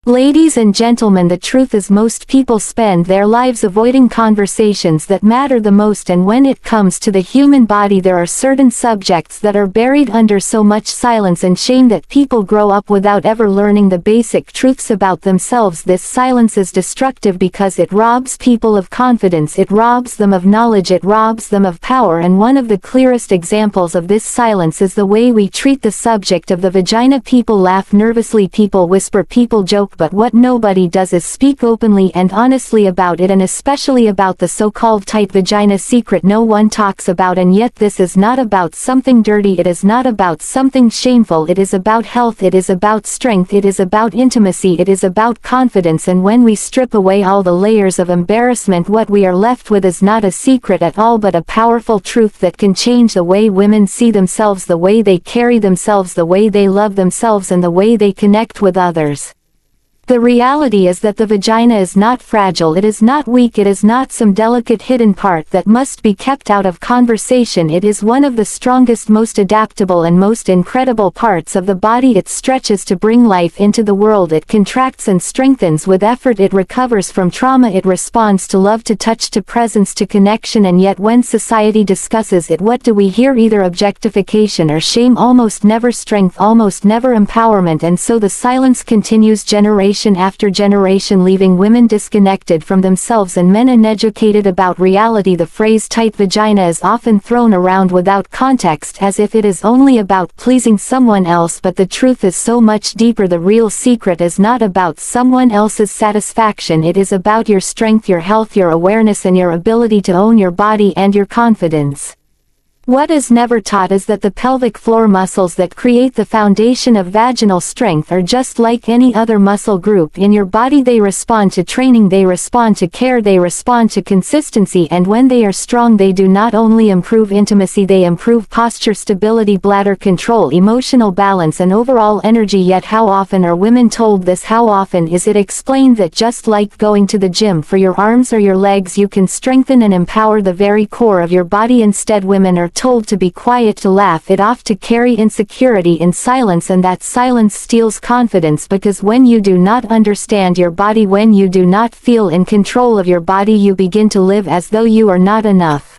Ladies and gentlemen, the truth is most people spend their lives avoiding conversations that matter the most, and when it comes to the human body there are certain subjects that are buried under so much silence and shame that people grow up without ever learning the basic truths about themselves. This silence is destructive because it robs people of confidence, it robs them of knowledge, it robs them of power, and one of the clearest examples of this silence is the way we treat the subject of the vagina. People laugh nervously, people whisper, people joke, but what nobody does is speak openly and honestly about it, and especially about the so-called tight vagina secret no one talks about. And yet this is not about something dirty, it is not about something shameful, it is about health, it is about strength, it is about intimacy, it is about confidence. And when we strip away all the layers of embarrassment, what we are left with is not a secret at all, but a powerful truth that can change the way women see themselves, the way they carry themselves, the way they love themselves, and the way they connect with others. The reality is that the vagina is not fragile, it is not weak, it is not some delicate hidden part that must be kept out of conversation. It is one of the strongest, most adaptable, and most incredible parts of the body. It stretches to bring life into the world, it contracts and strengthens with effort, it recovers from trauma, it responds to love, to touch, to presence, to connection. And yet when society discusses it, what do we hear? Either objectification or shame, almost never strength, almost never empowerment. And so the silence continues generation after generation, leaving women disconnected from themselves and men uneducated about reality. The phrase tight vagina is often thrown around without context, as if it is only about pleasing someone else, but the truth is so much deeper. The real secret is not about someone else's satisfaction, it is about your strength, your health, your awareness, and your ability to own your body and your confidence. What is never taught is that the pelvic floor muscles that create the foundation of vaginal strength are just like any other muscle group in your body. They respond to training, they respond to care, they respond to consistency, and when they are strong they do not only improve intimacy, they improve posture, stability, bladder control, emotional balance, and overall energy. Yet how often are women told this? How often is it explained that just like going to the gym for your arms or your legs, you can strengthen and empower the very core of your body? Instead, women are told to be quiet, to laugh it off, to carry insecurity in silence, and that silence steals confidence, because when you do not understand your body, when you do not feel in control of your body, you begin to live as though you are not enough.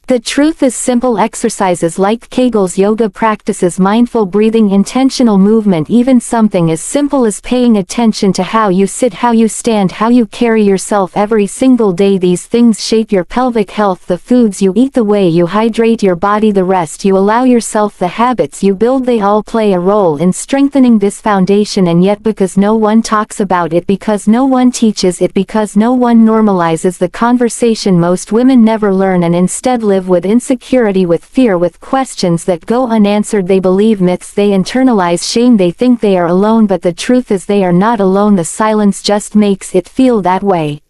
The truth is simple. Exercises like Kegels, yoga practices, mindful breathing, intentional movement, even something as simple as paying attention to how you sit, how you stand, how you carry yourself every single day. These things shape your pelvic health. The foods you eat, the way you hydrate your body, the rest you allow yourself, the habits you build, they all play a role in strengthening this foundation. And yet because no one talks about it, because no one teaches it, because no one normalizes the conversation, most women never learn and instead live with insecurity, with fear, with questions that go unanswered. They believe myths, they internalize shame, they think they are alone, but the truth is they are not alone. The silence just makes it feel that way.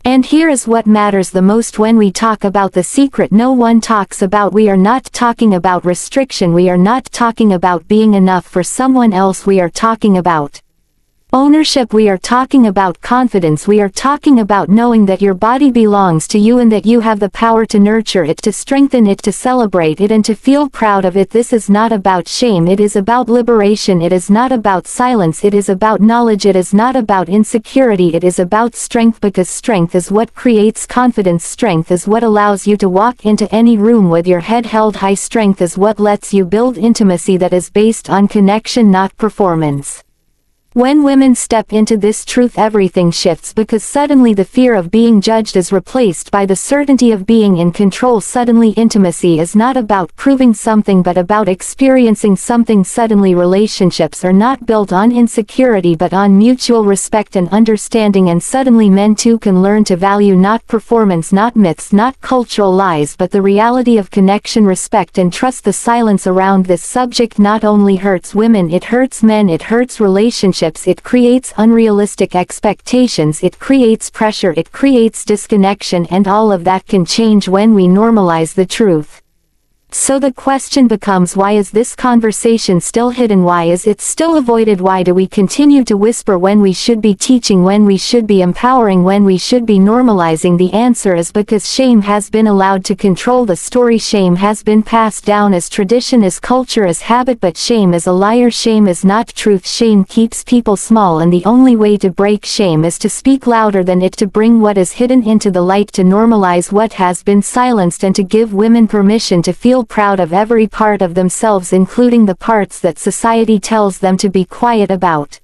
And here is what matters the most when we talk about the secret no one talks about. We are not talking about restriction, we are not talking about being enough for someone else, we are talking about ownership, we are talking about confidence, we are talking about knowing that your body belongs to you and that you have the power to nurture it, to strengthen it, to celebrate it, and to feel proud of it. This is not about shame, it is about liberation. It is not about silence, it is about knowledge. It is not about insecurity, it is about strength, because strength is what creates confidence. Strength is what allows you to walk into any room with your head held high. Strength is what lets you build intimacy that is based on connection, not performance. When women step into this truth, everything shifts, because suddenly the fear of being judged is replaced by the certainty of being in control. Suddenly intimacy is not about proving something but about experiencing something. Suddenly relationships are not built on insecurity but on mutual respect and understanding. And suddenly men too can learn to value not performance, not myths, not cultural lies, but the reality of connection, respect, and trust. The silence around this subject not only hurts women, it hurts men, it hurts relationships. It creates unrealistic expectations, it creates pressure, it creates disconnection, and all of that can change when we normalize the truth. So the question becomes, why is this conversation still hidden? Why is it still avoided? Why do we continue to whisper when we should be teaching, when we should be empowering, when we should be normalizing? The answer is because shame has been allowed to control the story. Shame has been passed down as tradition, as culture, as habit. But shame is a liar. Shame is not truth. Shame keeps people small, and the only way to break shame is to speak louder than it, to bring what is hidden into the light, to normalize what has been silenced, and to give women permission to feel proud of every part of themselves, including the parts that society tells them to be quiet about.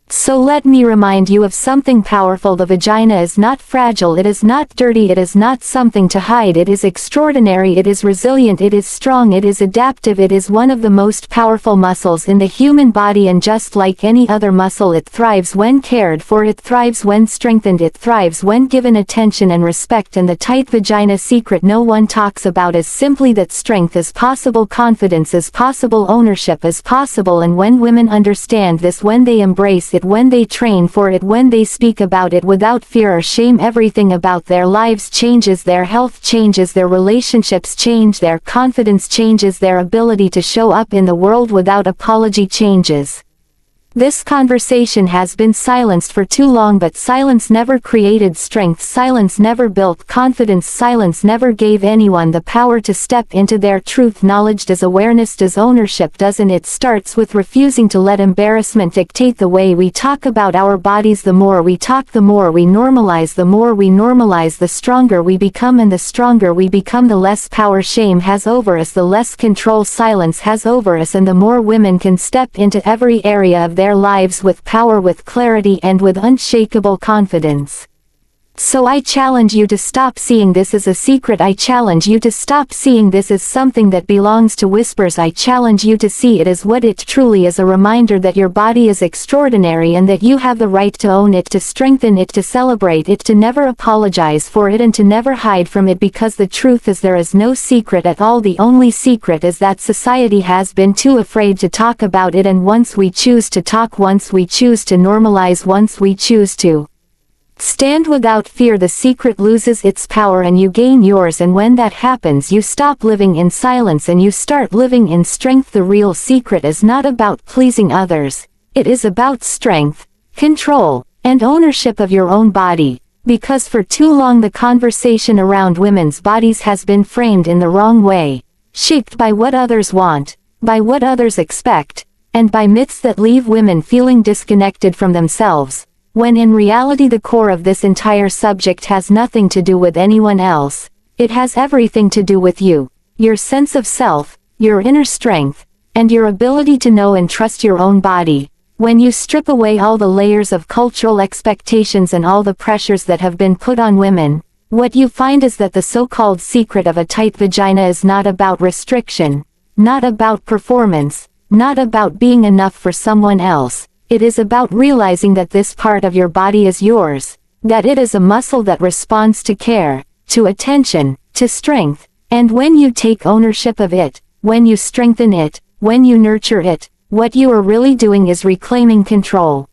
So let me remind you of something powerful. The vagina is not fragile, it is not dirty, it is not something to hide. It is extraordinary, it is resilient, it is strong, it is adaptive, it is one of the most powerful muscles in the human body, and just like any other muscle, it thrives when cared for, it thrives when strengthened, it thrives when given attention and respect. And the tight vagina secret no one talks about is simply that strength is possible, confidence is possible, ownership is possible. And when women understand this, when they embrace it, when they train for it, when they speak about it without fear or shame, everything about their lives changes. Their health changes, their relationships change, their confidence changes, their ability to show up in the world without apology changes. This conversation has been silenced for too long, but silence never created strength, silence never built confidence, silence never gave anyone the power to step into their truth. Knowledge does, awareness does, ownership does, and it starts with refusing to let embarrassment dictate the way we talk about our bodies. The more we talk, the more we normalize, the more we normalize, the stronger we become, and the stronger we become, the less power shame has over us, the less control silence has over us, and the more women can step into every area of their lives with power, with clarity, and with unshakable confidence. So I challenge you to stop seeing this as a secret. I challenge you to stop seeing this as something that belongs to whispers. I challenge you to see it as what it truly is, a reminder that your body is extraordinary and that you have the right to own it, to strengthen it, to celebrate it, to never apologize for it, and to never hide from it. Because the truth is, there is no secret at all. The only secret is that society has been too afraid to talk about it, and once we choose to talk, once we choose to normalize, once we choose to stand without fear, the secret loses its power and you gain yours. And when that happens, you stop living in silence and you start living in strength. The real secret is not about pleasing others. It is about strength, control, and ownership of your own body. Because for too long the conversation around women's bodies has been framed in the wrong way, shaped by what others want, by what others expect, and by myths that leave women feeling disconnected from themselves, when in reality the core of this entire subject has nothing to do with anyone else. It has everything to do with you, your sense of self, your inner strength, and your ability to know and trust your own body. When you strip away all the layers of cultural expectations and all the pressures that have been put on women, what you find is that the so-called secret of a tight vagina is not about restriction, not about performance, not about being enough for someone else. It is about realizing that this part of your body is yours, that it is a muscle that responds to care, to attention, to strength, and when you take ownership of it, when you strengthen it, when you nurture it, what you are really doing is reclaiming control.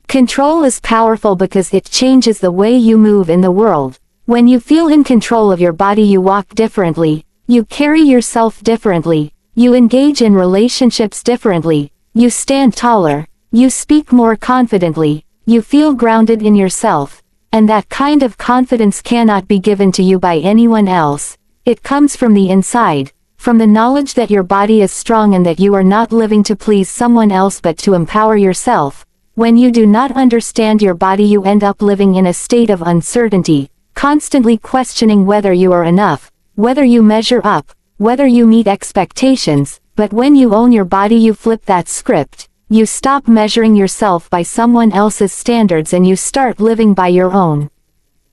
Control is powerful because it changes the way you move in the world. When you feel in control of your body, you walk differently, you carry yourself differently, you engage in relationships differently, you stand taller, you speak more confidently, you feel grounded in yourself, and that kind of confidence cannot be given to you by anyone else. It comes from the inside, from the knowledge that your body is strong and that you are not living to please someone else but to empower yourself. When you do not understand your body, you end up living in a state of uncertainty, constantly questioning whether you are enough, whether you measure up, whether you meet expectations. But when you own your body, you flip that script. You stop measuring yourself by someone else's standards and you start living by your own.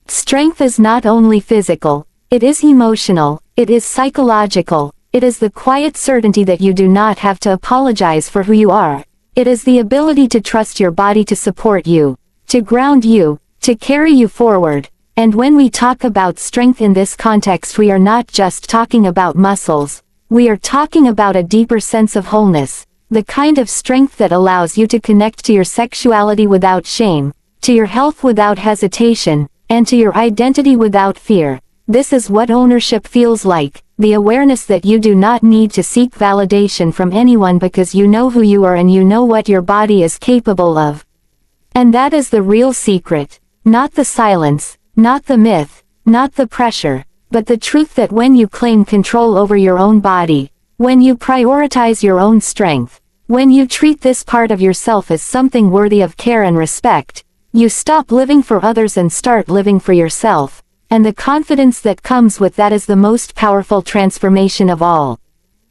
Strength is not only physical, it is emotional, it is psychological, it is the quiet certainty that you do not have to apologize for who you are. It is the ability to trust your body to support you, to ground you, to carry you forward. And when we talk about strength in this context, we are not just talking about muscles, we are talking about a deeper sense of wholeness. The kind of strength that allows you to connect to your sexuality without shame, to your health without hesitation, and to your identity without fear. This is what ownership feels like, the awareness that you do not need to seek validation from anyone because you know who you are and you know what your body is capable of. And that is the real secret, not the silence, not the myth, not the pressure, but the truth that when you claim control over your own body, when you prioritize your own strength, when you treat this part of yourself as something worthy of care and respect, you stop living for others and start living for yourself, and the confidence that comes with that is the most powerful transformation of all.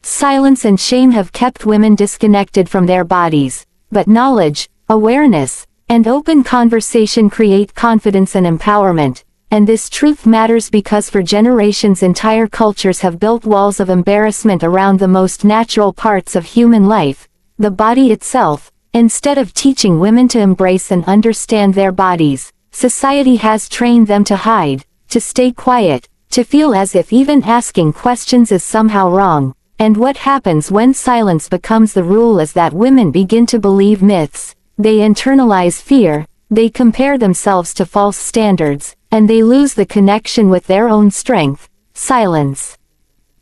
Silence and shame have kept women disconnected from their bodies, but knowledge, awareness, and open conversation create confidence and empowerment, and this truth matters because for generations entire cultures have built walls of embarrassment around the most natural parts of human life, the body itself. Instead of teaching women to embrace and understand their bodies, society has trained them to hide, to stay quiet, to feel as if even asking questions is somehow wrong. And what happens when silence becomes the rule is that women begin to believe myths, they internalize fear, they compare themselves to false standards, and they lose the connection with their own strength. Silence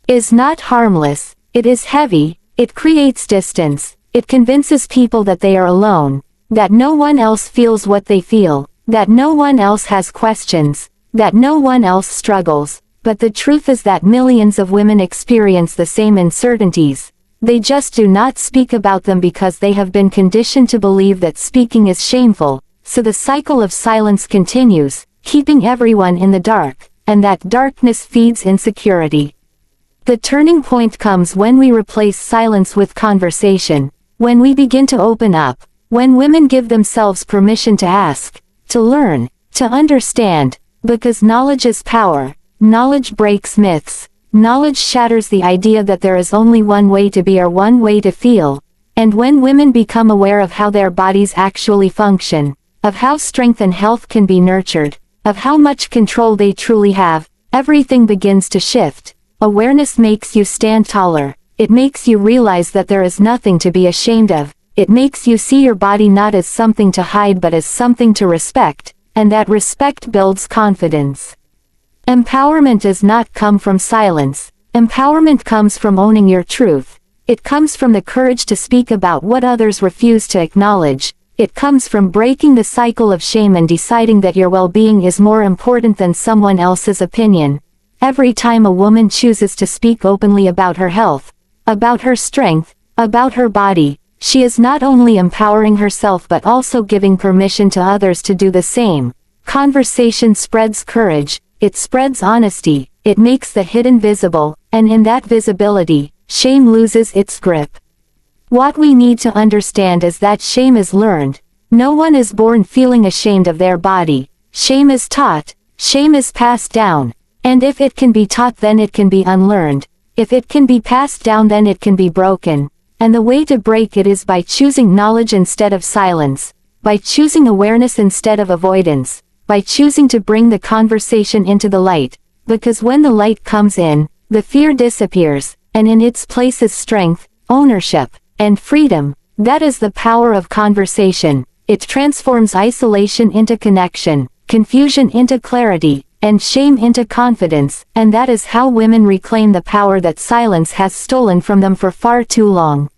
is not harmless, it is heavy, it creates distance, it convinces people that they are alone, that no one else feels what they feel, that no one else has questions, that no one else struggles, but the truth is that millions of women experience the same uncertainties. They just do not speak about them because they have been conditioned to believe that speaking is shameful, so the cycle of silence continues, keeping everyone in the dark, and that darkness feeds insecurity. The turning point comes when we replace silence with conversation, when we begin to open up, when women give themselves permission to ask, to learn, to understand, because knowledge is power, knowledge breaks myths, knowledge shatters the idea that there is only one way to be or one way to feel, and when women become aware of how their bodies actually function, of how strength and health can be nurtured, of how much control they truly have, everything begins to shift. Awareness makes you stand taller. It makes you realize that there is nothing to be ashamed of. It makes you see your body not as something to hide but as something to respect, and that respect builds confidence. Empowerment does not come from silence. Empowerment comes from owning your truth. It comes from the courage to speak about what others refuse to acknowledge. It comes from breaking the cycle of shame and deciding that your well-being is more important than someone else's opinion. Every time a woman chooses to speak openly about her health, about her strength, about her body, she is not only empowering herself but also giving permission to others to do the same. Conversation spreads courage, it spreads honesty, it makes the hidden visible, and in that visibility, shame loses its grip. What we need to understand is that shame is learned. No one is born feeling ashamed of their body. Shame is taught, shame is passed down, and if it can be taught then it can be unlearned. If it can be passed down then it can be broken, and the way to break it is by choosing knowledge instead of silence, by choosing awareness instead of avoidance, by choosing to bring the conversation into the light, because when the light comes in, the fear disappears, and in its place is strength, ownership, and freedom. That is the power of conversation. It transforms isolation into connection, confusion into clarity, and shame into confidence, and that is how women reclaim the power that silence has stolen from them for far too long.